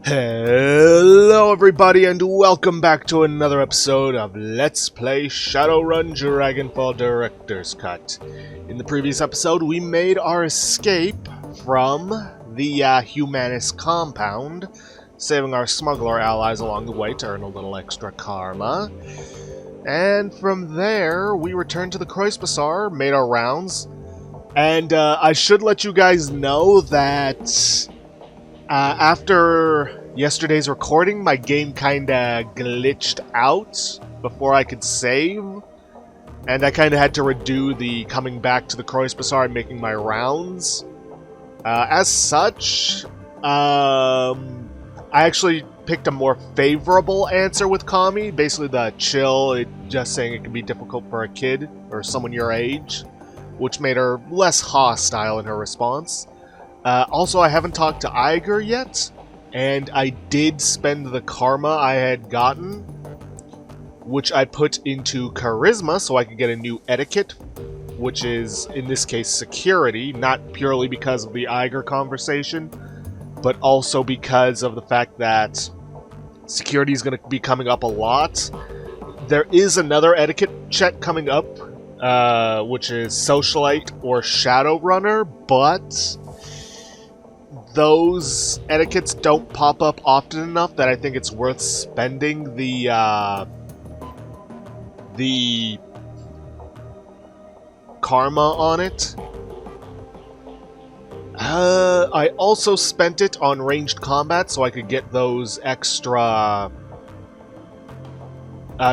Hello everybody and welcome back to another episode of Let's Play Shadowrun Dragonfall Director's Cut. In the previous episode we made our escape from the Humanist compound, saving our smuggler allies along the way to earn a little extra karma. And from there we returned to the Kreuz Bazaar, made our rounds, and I should let you guys know that after yesterday's recording, my game kinda glitched out before I could save, and I kinda had to redo the coming back to the Kreuz Bazaar and making my rounds. As such, I actually picked a more favorable answer with Kami, basically the chill, just saying it can be difficult for a kid or someone your age, which made her less hostile in her response. Also, I haven't talked to Eiger yet, and I did spend the karma I had gotten, which I put into charisma so I could get a new etiquette, which is, in this case, security, not purely because of the Eiger conversation, but also because of the fact that security is going to be coming up a lot. There is another etiquette check coming up, which is Socialite or Shadowrunner, but those etiquettes don't pop up often enough that I think it's worth spending the karma on it. I also spent it on ranged combat so I could get those extra...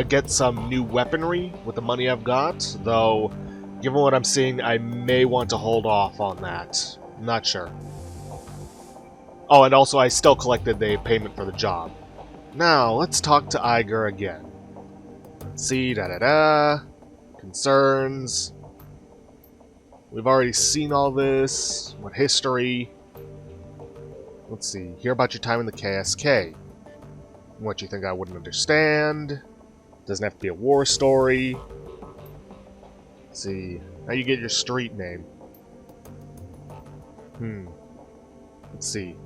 get some new weaponry with the money I've got, though, given what I'm seeing, I may want to hold off on that. I'm not sure. Oh, and also I still collected the payment for the job. Now, let's talk to Eiger again. Let's see, concerns. We've already seen all this. What history? Let's see, hear about your time in the KSK. What you think I wouldn't understand. Doesn't have to be a war story. Let's see, how you get your street name. Let's see.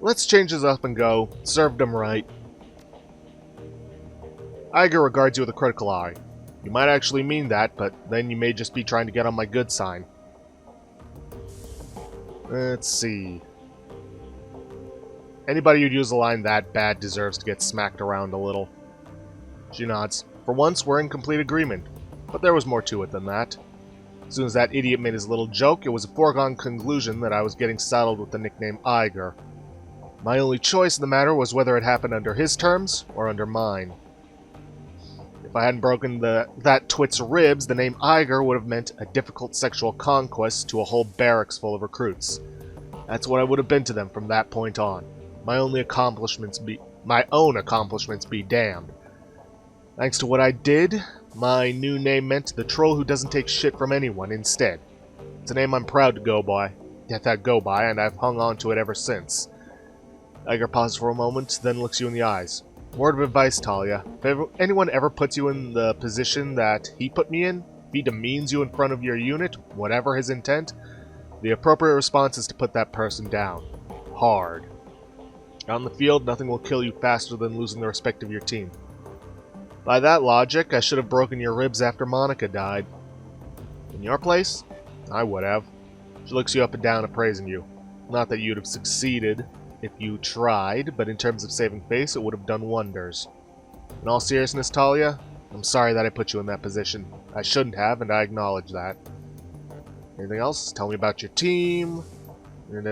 Let's change this up and go. Served him right. Eiger regards you with a critical eye. You might actually mean that, but then you may just be trying to get on my good sign. Let's see. Anybody who'd use a line that bad deserves to get smacked around a little. She nods. For once, we're in complete agreement. But there was more to it than that. As soon as that idiot made his little joke, it was a foregone conclusion that I was getting saddled with the nickname Eiger. My only choice in the matter was whether it happened under his terms or under mine. If I hadn't broken that twit's ribs, the name Eiger would have meant a difficult sexual conquest to a whole barracks full of recruits. That's what I would have been to them from that point on. My own accomplishments be damned. Thanks to what I did, my new name meant the troll who doesn't take shit from anyone instead. It's a name I'm proud to go by, and I've hung on to it ever since. Eiger pauses for a moment, then looks you in the eyes. Word of advice, Talia. If anyone ever puts you in the position that he put me in, if he demeans you in front of your unit, whatever his intent, the appropriate response is to put that person down. Hard. On the field, nothing will kill you faster than losing the respect of your team. By that logic, I should have broken your ribs after Monica died. In your place, I would have. She looks you up and down, appraising you. Not that you'd have succeeded if you tried, but in terms of saving face, it would have done wonders. In all seriousness, Talia, I'm sorry that I put you in that position. I shouldn't have, and I acknowledge that. Anything else? Tell me about your team. Let's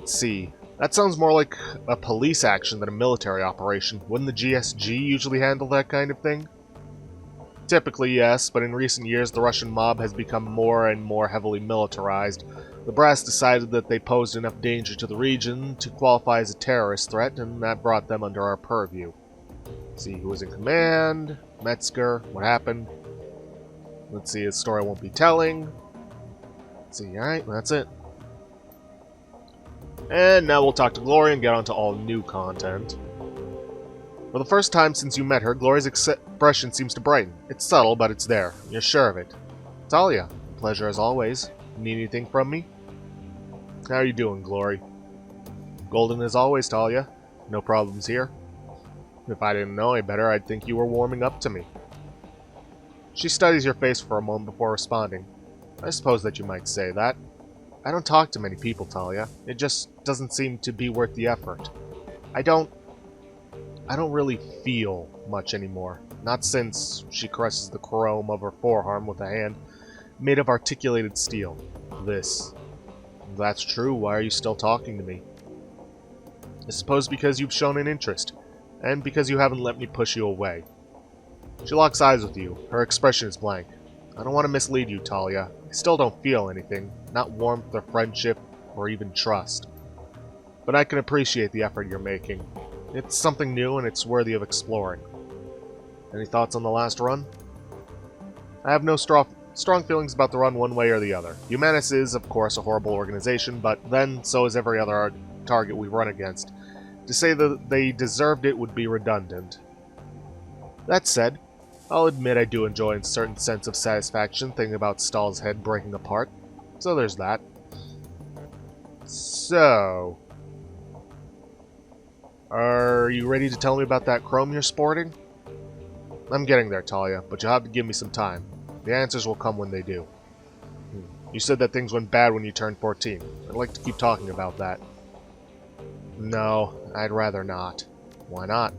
see. That sounds more like a police action than a military operation. Wouldn't the GSG usually handle that kind of thing? Typically, yes, but in recent years the Russian mob has become more and more heavily militarized. The brass decided that they posed enough danger to the region to qualify as a terrorist threat, and that brought them under our purview. Let's see who was in command, Metzger, what happened. Let's see, a story I won't be telling. Let's see, alright, that's it. And now we'll talk to Gloria and get on to all new content. For the first time since you met her, Gloria's expression seems to brighten. It's subtle, but it's there. You're sure of it. Talia, pleasure as always. Need anything from me? How are you doing, Glory? Golden as always, Talia. No problems here. If I didn't know any better, I'd think you were warming up to me. She studies your face for a moment before responding. I suppose that you might say that. I don't talk to many people, Talia. It just doesn't seem to be worth the effort. I don't really feel much anymore. Not since she caresses the chrome of her forearm with a hand made of articulated steel. This. If that's true, why are you still talking to me? I suppose because you've shown an interest, and because you haven't let me push you away. She locks eyes with you. Her expression is blank. I don't want to mislead you, Talia. I still don't feel anything. Not warmth or friendship or even trust. But I can appreciate the effort you're making. It's something new and it's worthy of exploring. Any thoughts on the last run? I have no strong feelings about the run one way or the other. Humanus is, of course, a horrible organization, but then so is every other target we run against. To say that they deserved it would be redundant. That said, I'll admit I do enjoy a certain sense of satisfaction thinking about Stahl's head breaking apart. So there's that. So... are you ready to tell me about that chrome you're sporting? I'm getting there, Talia, but you'll have to give me some time. The answers will come when they do. You said that things went bad when you turned 14. I'd like to keep talking about that. No, I'd rather not. Why not?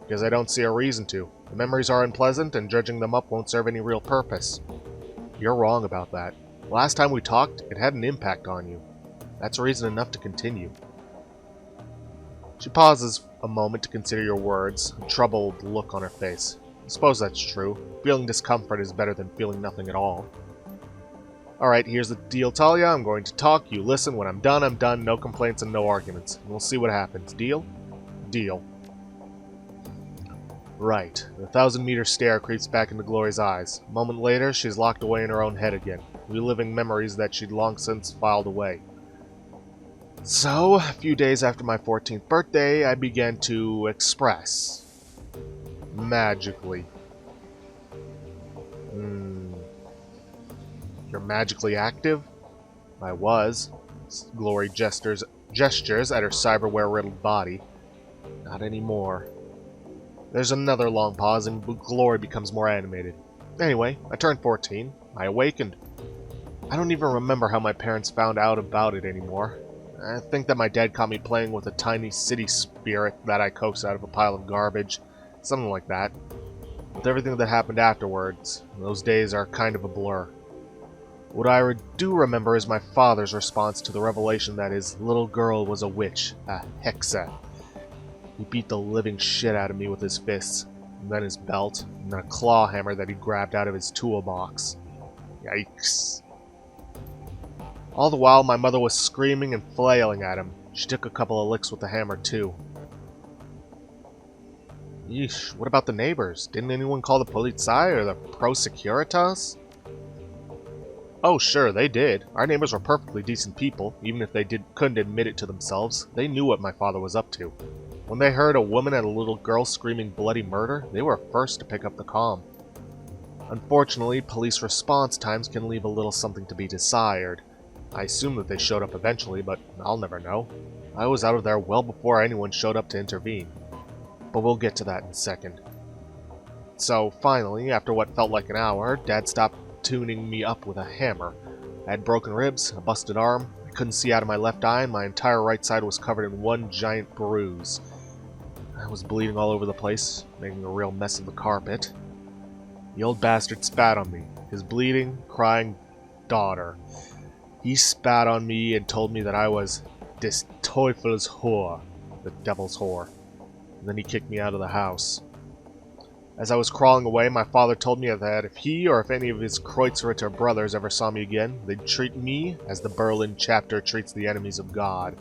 Because I don't see a reason to. The memories are unpleasant, and dredging them up won't serve any real purpose. You're wrong about that. Last time we talked, it had an impact on you. That's reason enough to continue. She pauses a moment to consider your words, a troubled look on her face. I suppose that's true. Feeling discomfort is better than feeling nothing at all. Alright, here's the deal, Talia. I'm going to talk, you listen. When I'm done. No complaints and no arguments. And we'll see what happens. Deal? Deal. Right. The 1,000-meter stare creeps back into Gloria's eyes. A moment later, she's locked away in her own head again, reliving memories that she'd long since filed away. So, a few days after my 14th birthday, I began to express. Magically. You're magically active? I was. Glory gestures at her cyberware-riddled body. Not anymore. There's another long pause, and Glory becomes more animated. Anyway, I turned 14. I awakened. I don't even remember how my parents found out about it anymore. I think that my dad caught me playing with a tiny city spirit that I coaxed out of a pile of garbage. Something like that. With everything that happened afterwards, those days are kind of a blur. What I do remember is my father's response to the revelation that his little girl was a witch, a hexa. He beat the living shit out of me with his fists, and then his belt, and then a claw hammer that he grabbed out of his toolbox. Yikes. All the while, my mother was screaming and flailing at him. She took a couple of licks with the hammer, too. Yeesh, what about the neighbors? Didn't anyone call the Polizei or the Pro Securitas? Oh, sure, they did. Our neighbors were perfectly decent people, even if they couldn't admit it to themselves. They knew what my father was up to. When they heard a woman and a little girl screaming bloody murder, they were first to pick up the comm. Unfortunately, police response times can leave a little something to be desired. I assume that they showed up eventually, but I'll never know. I was out of there well before anyone showed up to intervene. But we'll get to that in a second. So, finally, after what felt like an hour, Dad stopped tuning me up with a hammer. I had broken ribs, a busted arm, I couldn't see out of my left eye, and my entire right side was covered in one giant bruise. I was bleeding all over the place, making a real mess of the carpet. The old bastard spat on me, his bleeding, crying daughter. He spat on me and told me that I was des Teufels whore, the devil's whore. And then he kicked me out of the house. As I was crawling away, my father told me that if he or if any of his Kreuzritter brothers ever saw me again, they'd treat me as the Berlin chapter treats the enemies of God.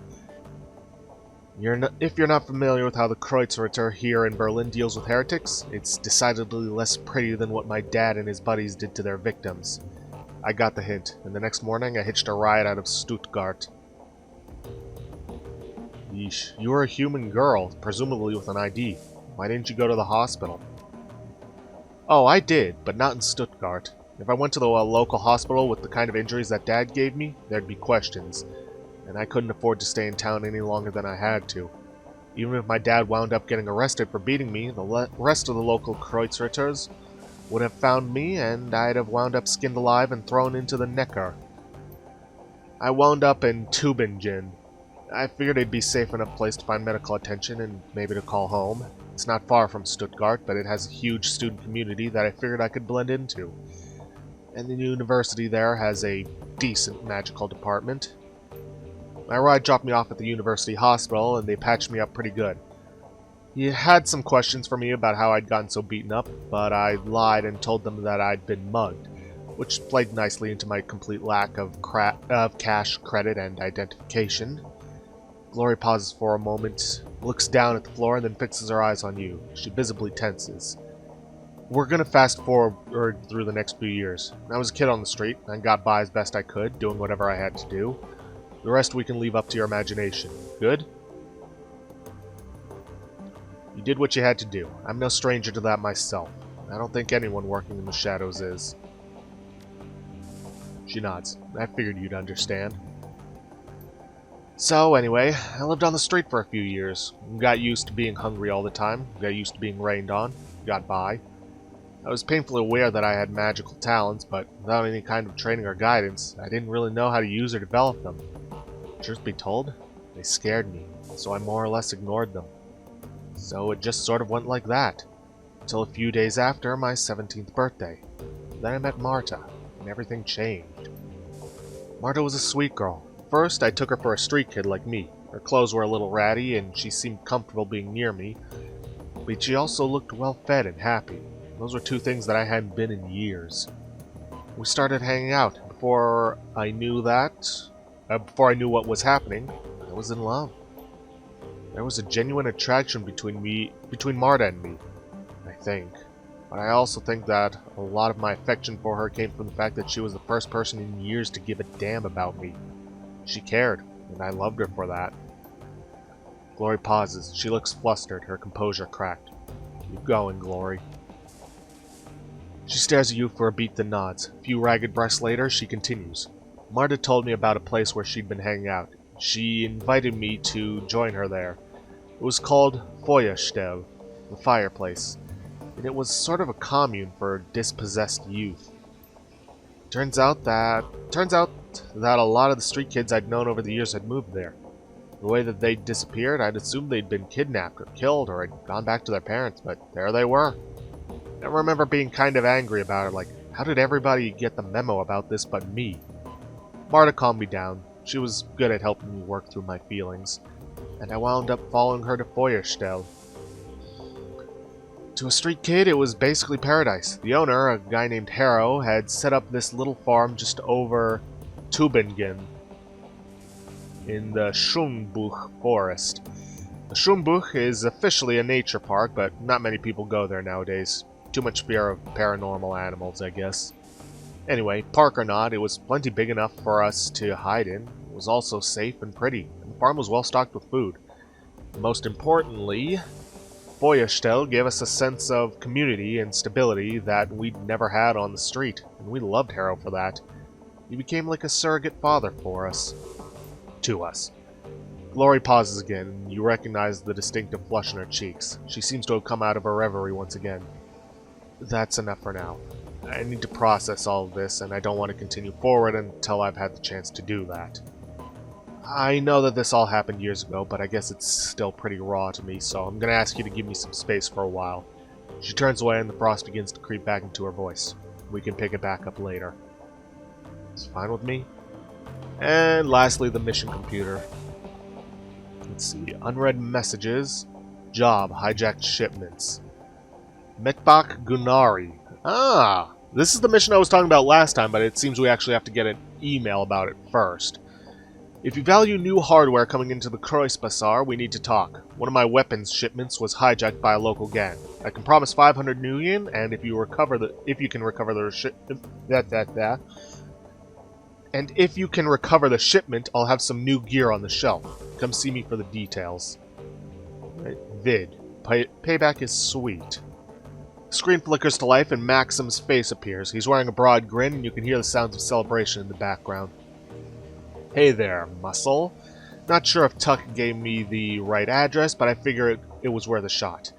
If you're not familiar with how the Kreuzritter here in Berlin deals with heretics, it's decidedly less pretty than what my dad and his buddies did to their victims. I got the hint, and the next morning I hitched a ride out of Stuttgart. Yeesh, you were a human girl, presumably with an ID. Why didn't you go to the hospital? Oh, I did, but not in Stuttgart. If I went to the local hospital with the kind of injuries that Dad gave me, there'd be questions. and I couldn't afford to stay in town any longer than I had to. Even if my dad wound up getting arrested for beating me, the rest of the local Kreuzritters would have found me, and I'd have wound up skinned alive and thrown into the Neckar. I wound up in Tübingen. I figured it'd be a safe enough place to find medical attention and maybe to call home. It's not far from Stuttgart, but it has a huge student community that I figured I could blend into. And the university there has a decent magical department. My ride dropped me off at the university hospital, and they patched me up pretty good. He had some questions for me about how I'd gotten so beaten up, but I lied and told them that I'd been mugged, which played nicely into my complete lack of cash, credit, and identification. Gloria pauses for a moment, looks down at the floor, and then fixes her eyes on you. She visibly tenses. We're gonna fast forward through the next few years. I was a kid on the street, and got by as best I could, doing whatever I had to do. The rest we can leave up to your imagination. Good? You did what you had to do. I'm no stranger to that myself. I don't think anyone working in the shadows is. She nods. I figured you'd understand. So, anyway, I lived on the street for a few years. Got used to being hungry all the time. Got used to being rained on. Got by. I was painfully aware that I had magical talents, but without any kind of training or guidance, I didn't really know how to use or develop them. Truth be told, they scared me, so I more or less ignored them. So it just sort of went like that, until a few days after my 17th birthday. Then I met Marta, and everything changed. Marta was a sweet girl. First, I took her for a street kid like me. Her clothes were a little ratty, and she seemed comfortable being near me, but she also looked well-fed and happy. Those were two things that I hadn't been in years. We started hanging out. Before I knew what was happening, I was in love. There was a genuine attraction between Marta and me, I think. But I also think that a lot of my affection for her came from the fact that she was the first person in years to give a damn about me. She cared, and I loved her for that. Glory pauses. She looks flustered, her composure cracked. Keep going, Glory. She stares at you for a beat, then nods. A few ragged breaths later, she continues. Marta told me about a place where she'd been hanging out. She invited me to join her there. It was called Feuerstelle, the fireplace, and it was sort of a commune for dispossessed youth. Turns out that a lot of the street kids I'd known over the years had moved there. The way that they'd disappeared, I'd assumed they'd been kidnapped or killed or had gone back to their parents, but there they were. I remember being kind of angry about it, like, how did everybody get the memo about this but me? Marta calmed me down. She was good at helping me work through my feelings, and I wound up following her to Feuerstelle. To a street kid, it was basically paradise. The owner, a guy named Harrow, had set up this little farm just over Tübingen in the Schumbuch forest. The Schumbuch is officially a nature park, but not many people go there nowadays. Too much fear of paranormal animals, I guess. Anyway, park or not, it was plenty big enough for us to hide in. It was also safe and pretty, and the farm was well stocked with food. Most importantly, Feuerstelle gave us a sense of community and stability that we'd never had on the street, and we loved Harrow for that. He became like a surrogate father for us. To us. Glory pauses again, and you recognize the distinctive flush in her cheeks. She seems to have come out of her reverie once again. That's enough for now. I need to process all of this, and I don't want to continue forward until I've had the chance to do that. I know that this all happened years ago, but I guess it's still pretty raw to me, so I'm going to ask you to give me some space for a while. She turns away, and the frost begins to creep back into her voice. We can pick it back up later. It's fine with me. And lastly, the mission computer. Let's see. Unread messages. Job. Hijacked shipments. Metbach Gunari. Ah! This is the mission I was talking about last time, but it seems we actually have to get an email about it first. If you value new hardware coming into the Kreuzbazar, we need to talk. One of my weapons shipments was hijacked by a local gang. I can promise 500 million, and if you can recover the shipment, I'll have some new gear on the shelf. Come see me for the details. Right. Vid. Payback is sweet. The screen flickers to life and Maxim's face appears. He's wearing a broad grin and you can hear the sounds of celebration in the background. Hey there, muscle. Not sure if Tuck gave me the right address, but I figure it was worth a shot.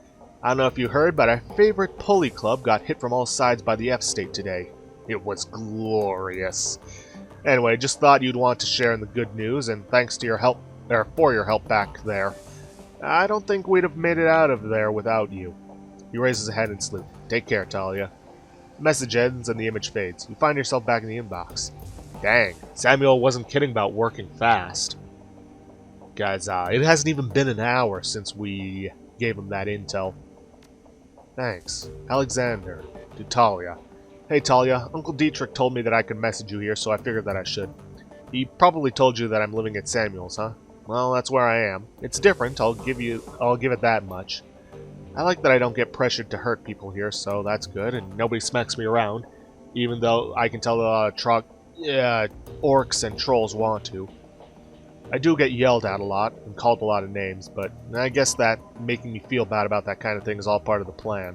I don't know if you heard, but our favorite pulley club got hit from all sides by the F-State today. It was glorious. Anyway, just thought you'd want to share in the good news, and thanks to your help, or for your help back there. I don't think we'd have made it out of there without you. He raises a hand in salute. Take care, Talia. The message ends and the image fades. You find yourself back in the inbox. Dang, Samuel wasn't kidding about working fast. Guys, it hasn't even been an hour since we gave him that intel. Thanks. Alexander. To Talia. Hey Talia, Uncle Dietrich told me that I could message you here, so I figured that I should. He probably told you that I'm living at Samuel's, huh? Well, that's where I am. It's different, I'll give it that much. I like that I don't get pressured to hurt people here, so that's good, and nobody smacks me around, even though I can tell a lot of orcs and trolls want to. I do get yelled at a lot and called a lot of names, but I guess that making me feel bad about that kind of thing is all part of the plan.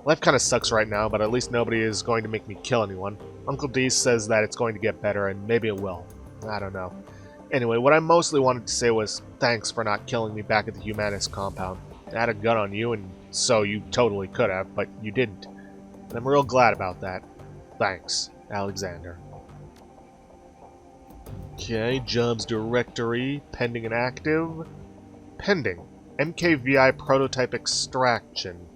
Life kind of sucks right now, but at least nobody is going to make me kill anyone. Uncle D says that it's going to get better, and maybe it will. I don't know. Anyway, what I mostly wanted to say was thanks for not killing me back at the Humanist compound. I had a gun on you, and so you totally could have, but you didn't. And I'm real glad about that. Thanks, Alexander. Okay, jobs directory, pending and active. Pending. MKVI prototype extraction.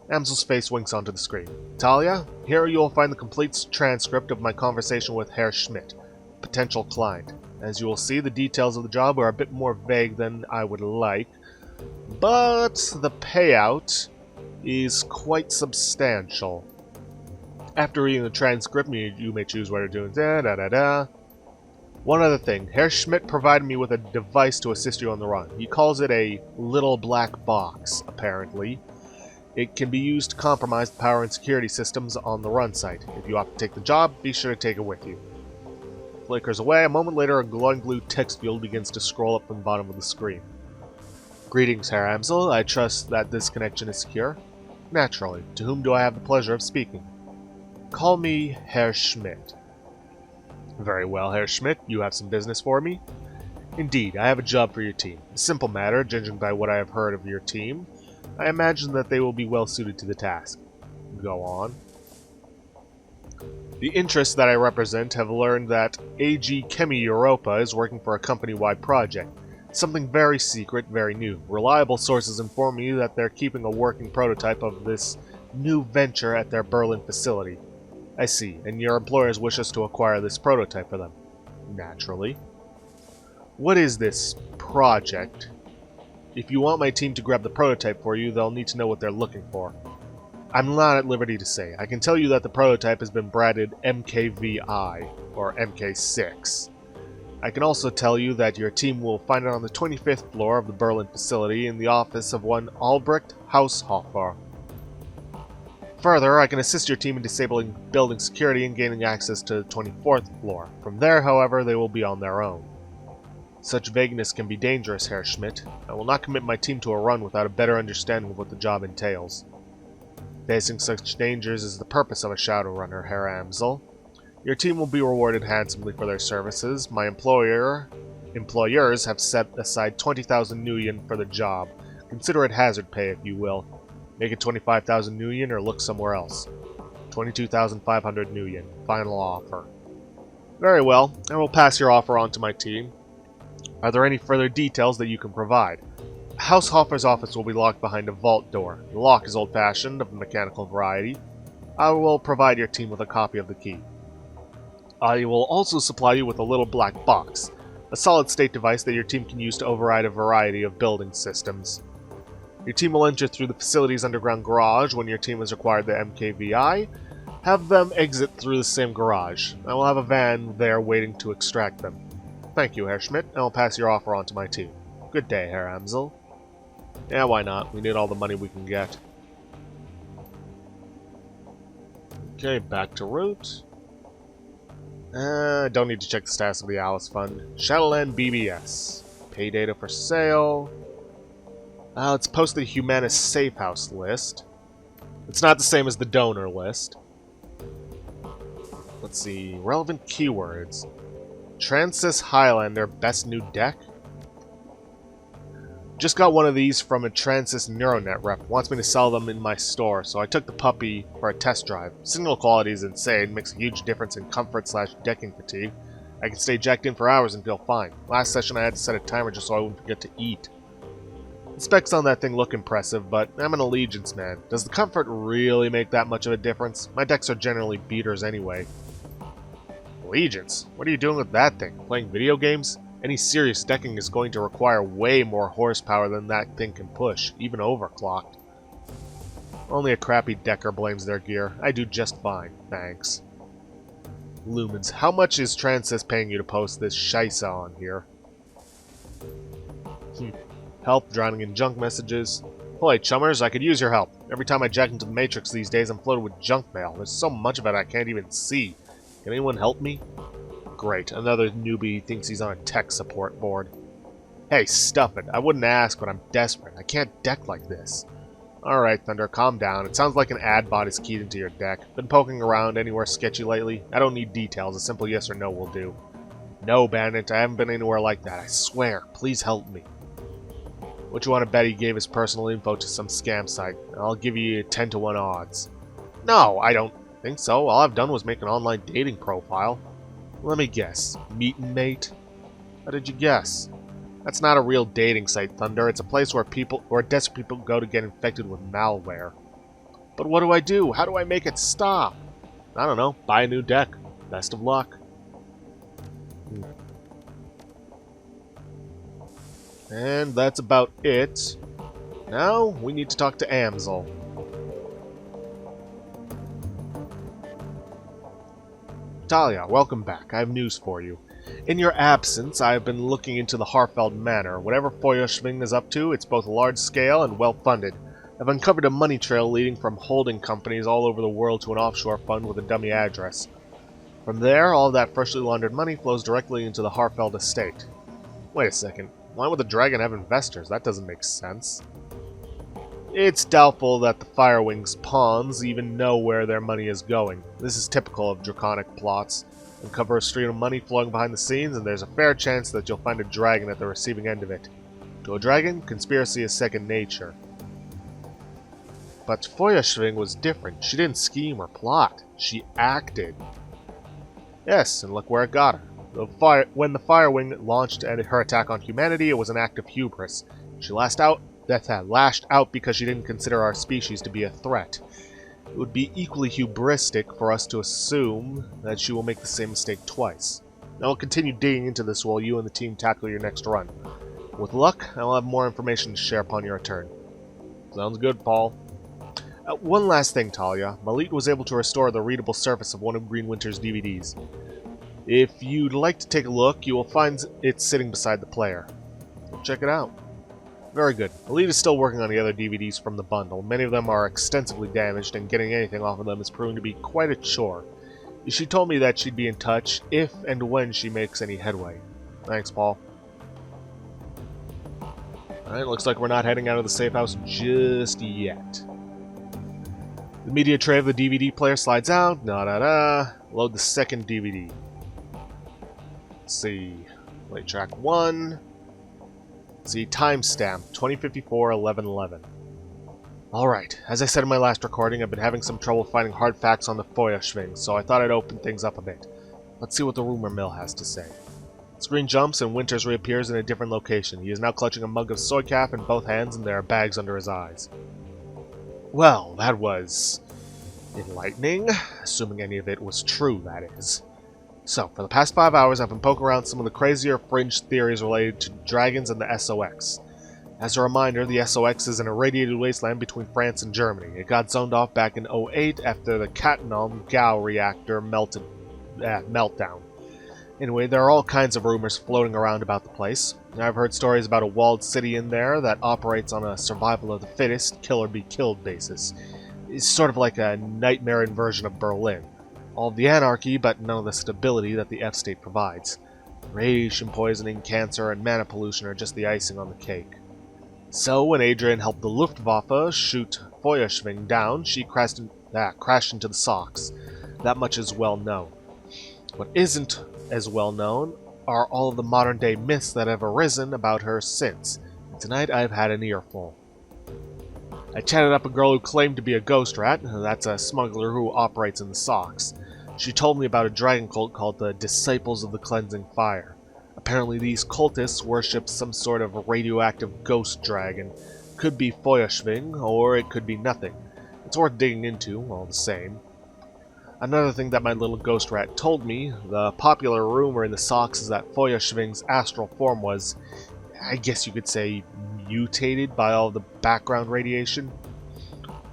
Amsel's face winks onto the screen. Talia, here you will find the complete transcript of my conversation with Herr Schmidt, potential client. As you will see, the details of the job are a bit more vague than I would like, but the payout is quite substantial. After reading the transcript, you may choose what you're doing. Da-da-da-da. One other thing, Herr Schmidt provided me with a device to assist you on the run. He calls it a little black box, apparently. It can be used to compromise the power and security systems on the run site. If you opt to take the job, be sure to take it with you. Flickers away. A moment later, a glowing blue text field begins to scroll up from the bottom of the screen. Greetings, Herr Amsel. I trust that this connection is secure. Naturally. To whom do I have the pleasure of speaking? Call me Herr Schmidt. Very well, Herr Schmidt. You have some business for me? Indeed, I have a job for your team. A simple matter, judging by what I have heard of your team. I imagine that they will be well suited to the task. Go on. The interests that I represent have learned that AG Chemi Europa is working for a company-wide project. Something very secret, very new. Reliable sources inform me that they're keeping a working prototype of this new venture at their Berlin facility. I see, and your employers wish us to acquire this prototype for them. Naturally. What is this project? If you want my team to grab the prototype for you, they'll need to know what they're looking for. I'm not at liberty to say. I can tell you that the prototype has been branded MKVI, or MK6. I can also tell you that your team will find it on the 25th floor of the Berlin facility in the office of one Albrecht Haushofer. Further, I can assist your team in disabling building security and gaining access to the 24th floor. From there, however, they will be on their own. Such vagueness can be dangerous, Herr Schmidt. I will not commit my team to a run without a better understanding of what the job entails. Facing such dangers is the purpose of a Shadowrunner, Herr Amsel. Your team will be rewarded handsomely for their services. My employers have set aside 20,000 nuyen for the job. Consider it hazard pay, if you will. Make it 25,000 nuyen or look somewhere else. 22,500 nuyen. Final offer. Very well, I will pass your offer on to my team. Are there any further details that you can provide? Haushofer's office will be locked behind a vault door. The lock is old-fashioned, of the mechanical variety. I will provide your team with a copy of the key. I will also supply you with a little black box, a solid-state device that your team can use to override a variety of building systems. Your team will enter through the facility's underground garage when your team has acquired the MKVI. Have them exit through the same garage. I will have a van there waiting to extract them. Thank you, Herr Schmidt. I will pass your offer on to my team. Good day, Herr Amsel. Yeah, why not? We need all the money we can get. Okay, back to route. Don't need to check the status of the Alice Fund. Shadowland BBS. Pay data for sale. Let's post the Humanist Safe House list. It's not the same as the donor list. Let's see. Relevant keywords. Transis Highlander best new deck? Just got one of these from a Transis Neuronet rep. Wants me to sell them in my store, so I took the puppy for a test drive. Signal quality is insane, makes a huge difference in comfort/decking fatigue. I can stay jacked in for hours and feel fine. Last session I had to set a timer just so I wouldn't forget to eat. The specs on that thing look impressive, but I'm an Allegiance man. Does the comfort really make that much of a difference? My decks are generally beaters anyway. Allegiance? What are you doing with that thing? Playing video games? Any serious decking is going to require way more horsepower than that thing can push, even overclocked. Only a crappy decker blames their gear. I do just fine, thanks. Lumens, how much is Transis paying you to post this scheisse on here? Help, drowning in junk messages. Holy chummers, I could use your help. Every time I jack into the Matrix these days, I'm flooded with junk mail. There's so much of it I can't even see. Can anyone help me? Great, another newbie thinks he's on a tech support board. Hey, stuff it. I wouldn't ask, but I'm desperate. I can't deck like this. Alright, Thunder, calm down. It sounds like an ad bot is keyed into your deck. Been poking around anywhere sketchy lately? I don't need details. A simple yes or no will do. No, Bandit, I haven't been anywhere like that. I swear. Please help me. What you want to bet he gave his personal info to some scam site? I'll give you 10 to 1 odds. No, I don't think so. All I've done was make an online dating profile. Let me guess. Meet and mate? How did you guess? That's not a real dating site, Thunder. It's a place where desperate people go to get infected with malware. But what do I do? How do I make it stop? I don't know. Buy a new deck. Best of luck. And that's about it. Now, we need to talk to Amsel. Talia, welcome back. I have news for you. In your absence, I have been looking into the Harfeld Manor. Whatever Feuerschwing is up to, it's both large-scale and well-funded. I've uncovered a money trail leading from holding companies all over the world to an offshore fund with a dummy address. From there, all of that freshly laundered money flows directly into the Harfeld estate. Wait a second. Why would the dragon have investors? That doesn't make sense. It's doubtful that the Firewing's pawns even know where their money is going. This is typical of draconic plots. Uncover a stream of money flowing behind the scenes, and there's a fair chance that you'll find a dragon at the receiving end of it. To a dragon, conspiracy is second nature. But Feuerschwing was different. She didn't scheme or plot. She acted. Yes, and look where it got her. When the Firewing launched her attack on humanity, it was an act of hubris. She lashed out because she didn't consider our species to be a threat. It would be equally hubristic for us to assume that she will make the same mistake twice. I will continue digging into this while you and the team tackle your next run. With luck, I will have more information to share upon your return. Sounds good, Paul. One last thing, Talia. Malik was able to restore the readable surface of one of Green Winter's DVDs. If you'd like to take a look, you will find it sitting beside the player. Check it out. Very good. Elite is still working on the other DVDs from the bundle. Many of them are extensively damaged, and getting anything off of them is proving to be quite a chore. She told me that she'd be in touch if and when she makes any headway. Thanks, Paul. Alright, looks like we're not heading out of the safe house just yet. The media tray of the DVD player slides out. Load the second DVD. Let's see. Play track 1. See, timestamp 2054-1111. Alright, as I said in my last recording, I've been having some trouble finding hard facts on the Feuerschwing, so I thought I'd open things up a bit. Let's see what the rumor mill has to say. Screen jumps and Winters reappears in a different location. He is now clutching a mug of soy calf in both hands, and there are bags under his eyes. Well, that was enlightening, assuming any of it was true, that is. So, for the past 5 hours, I've been poking around some of the crazier fringe theories related to dragons and the SOX. As a reminder, the SOX is an irradiated wasteland between France and Germany. It got zoned off back in 2008 after the Cattenom Gao reactor meltdown. Anyway, there are all kinds of rumors floating around about the place. I've heard stories about a walled city in there that operates on a survival of the fittest, kill or be killed basis. It's sort of like a nightmare inversion of Berlin. All of the anarchy, but none of the stability that the F-state provides. Radiation poisoning, cancer, and mana pollution are just the icing on the cake. So, when Adrian helped the Luftwaffe shoot Feuerschwing down, she crashed into the SOX. That much is well known. What isn't as well known are all of the modern-day myths that have arisen about her since. And tonight I've had an earful. I chatted up a girl who claimed to be a ghost rat. That's a smuggler who operates in the Socks. She told me about a dragon cult called the Disciples of the Cleansing Fire. Apparently these cultists worship some sort of radioactive ghost dragon. Could be Feuerschwing, or it could be nothing. It's worth digging into, all the same. Another thing that my little ghost rat told me, the popular rumor in the Socks is that Feuerschwing's astral form was, I guess you could say, mutated by all the background radiation.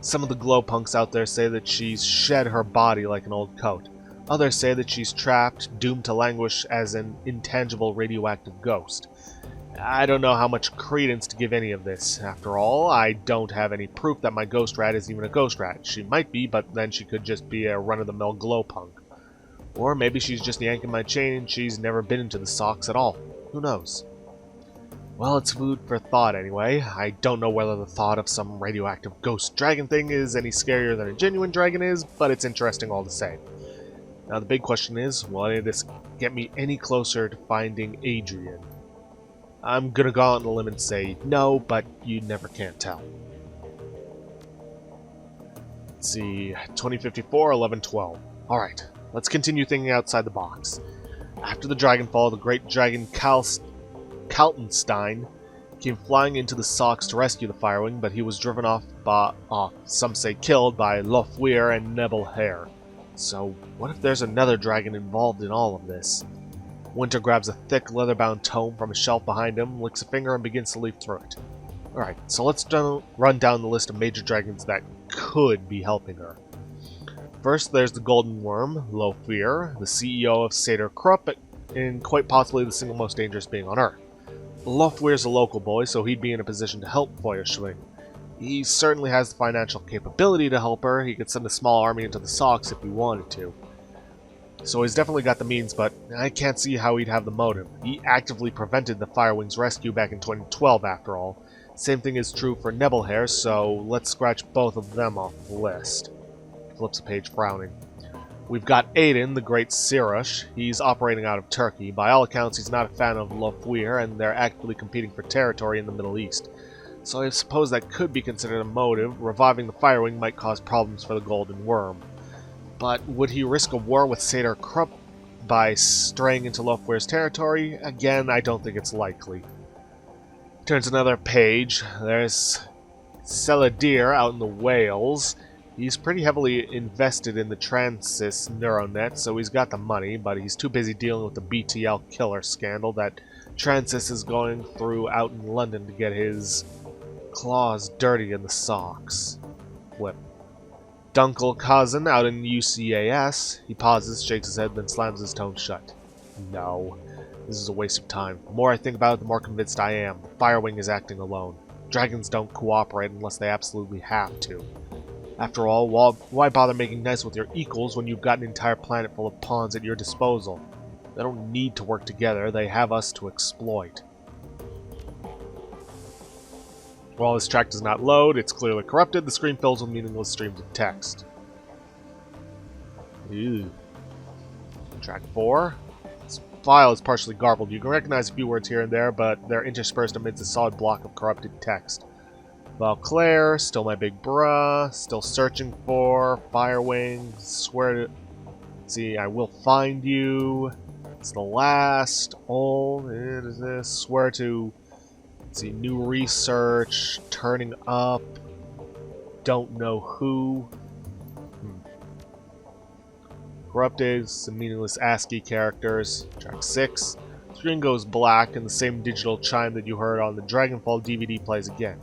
Some of the glowpunks out there say that she's shed her body like an old coat. Others say that she's trapped, doomed to languish as an intangible radioactive ghost. I don't know how much credence to give any of this. After all, I don't have any proof that my ghost rat is even a ghost rat. She might be, but then she could just be a run-of-the-mill glowpunk. Or maybe she's just yanking my chain and she's never been into the Socks at all. Who knows? Well, it's food for thought anyway. I don't know whether the thought of some radioactive ghost dragon thing is any scarier than a genuine dragon is, but it's interesting all the same. Now the big question is, will any of this get me any closer to finding Adrian? I'm gonna go out on a limb and say no, but you never can tell. Let's see, 2054, 1112. Alright, let's continue thinking outside the box. After the Dragonfall, the great dragon Kaltenstein came flying into the Socks to rescue the Firewing, but he was driven off, some say killed, by Lofweir and Nebelhair. So, what if there's another dragon involved in all of this? Winter grabs a thick, leather-bound tome from a shelf behind him, licks a finger, and begins to leaf through it. Alright, so let's run down the list of major dragons that could be helping her. First, there's the Golden Worm, Lofweir, the CEO of Seder Krupp, and quite possibly the single most dangerous being on Earth. Lofweir's a local boy, so he'd be in a position to help Feuerschwing. He certainly has the financial capability to help her. He could send a small army into the Socks if he wanted to. So he's definitely got the means, but I can't see how he'd have the motive. He actively prevented the Firewing's rescue back in 2012, after all. Same thing is true for Nebelhair, so let's scratch both of them off the list. Flips a page, frowning. We've got Aiden, the great Sirush. He's operating out of Turkey. By all accounts, he's not a fan of Lofweir, and they're actively competing for territory in the Middle East. So I suppose that could be considered a motive. Reviving the Firewing might cause problems for the Golden Worm. But would he risk a war with Seder Krupp by straying into Lofweir's territory? Again, I don't think it's likely. Turns another page. There's Seladir out in the Wales. He's pretty heavily invested in the Transys neuronet, so he's got the money, but he's too busy dealing with the BTL killer scandal that Transys is going through out in London to get his claws dirty in the Socks. Flip. Dunkel Kazan out in UCAS. He pauses, shakes his head, then slams his tome shut. No. This is a waste of time. The more I think about it, the more convinced I am. Firewing is acting alone. Dragons don't cooperate unless they absolutely have to. After all, why bother making nice with your equals when you've got an entire planet full of pawns at your disposal? They don't need to work together, they have us to exploit. While this track does not load, it's clearly corrupted, the screen fills with meaningless streams of text. Ew. Track 4. This file is partially garbled. You can recognize a few words here and there, but they're interspersed amidst a solid block of corrupted text. Valclaire, still my big bruh, still searching for, Firewing, swear to... See, I will find you, it's the last, old, it is this, swear to... See, new research, turning up, don't know who. Corrupted, some meaningless ASCII characters. Track 6. Screen goes black and the same digital chime that you heard on the Dragonfall DVD plays again.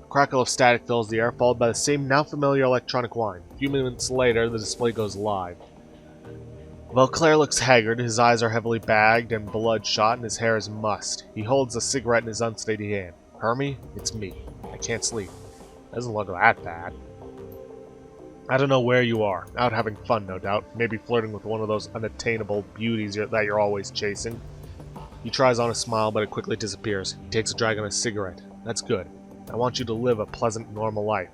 A crackle of static fills the air, followed by the same now familiar electronic whine. A few minutes later, the display goes live. Valclaire looks haggard, his eyes are heavily bagged and bloodshot, and his hair is mussed. He holds a cigarette in his unsteady hand. Hermie, it's me. I can't sleep. Doesn't look that bad. I don't know where you are. Out having fun, no doubt. Maybe flirting with one of those unattainable beauties that you're always chasing. He tries on a smile, but it quickly disappears. He takes a drag on his cigarette. That's good. I want you to live a pleasant, normal life.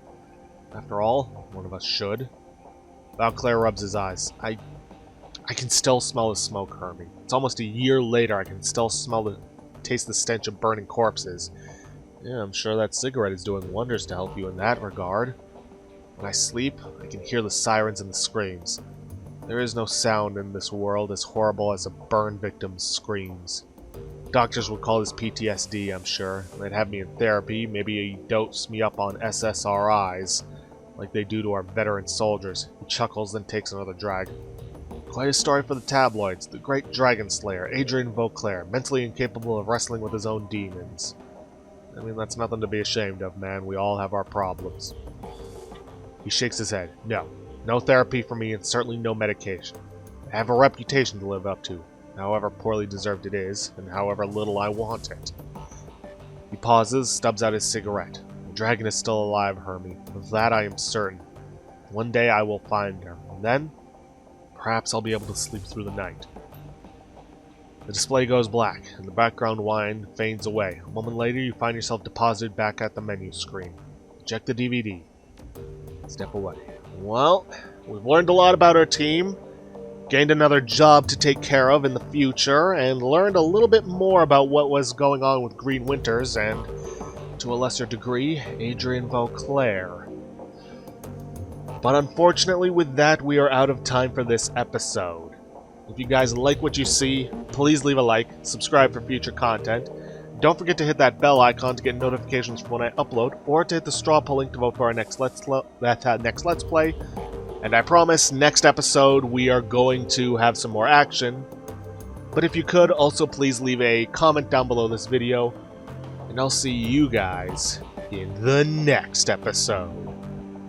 After all, one of us should. Valclaire rubs his eyes. I can still smell the smoke, Hermie. It's almost a year later, I can still taste the stench of burning corpses. Yeah, I'm sure that cigarette is doing wonders to help you in that regard. When I sleep, I can hear the sirens and the screams. There is no sound in this world as horrible as a burn victim's screams. Doctors would call this PTSD, I'm sure. They'd have me in therapy, maybe dose me up on SSRIs, like they do to our veteran soldiers. He chuckles, then takes another drag. Quite a story for the tabloids. The great dragon slayer, Adrian Vauclair, mentally incapable of wrestling with his own demons. I mean, that's nothing to be ashamed of, man. We all have our problems. He shakes his head. No. No therapy for me, and certainly no medication. I have a reputation to live up to, however poorly deserved it is, and however little I want it. He pauses, stubs out his cigarette. The dragon is still alive, Hermie. Of that I am certain. One day I will find her, and then, perhaps I'll be able to sleep through the night. The display goes black, and the background whine fades away. A moment later, you find yourself deposited back at the menu screen. Eject the DVD. Step away. Well, we've learned a lot about our team, gained another job to take care of in the future, and learned a little bit more about what was going on with Green Winters and, to a lesser degree, Adrian Vauclair. But unfortunately with that, we are out of time for this episode. If you guys like what you see, please leave a like, subscribe for future content. Don't forget to hit that bell icon to get notifications from when I upload, or to hit the straw poll link to vote for our next Let's Play. And I promise, next episode we are going to have some more action. But if you could, also please leave a comment down below this video, and I'll see you guys in the next episode.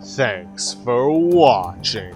Thanks for watching.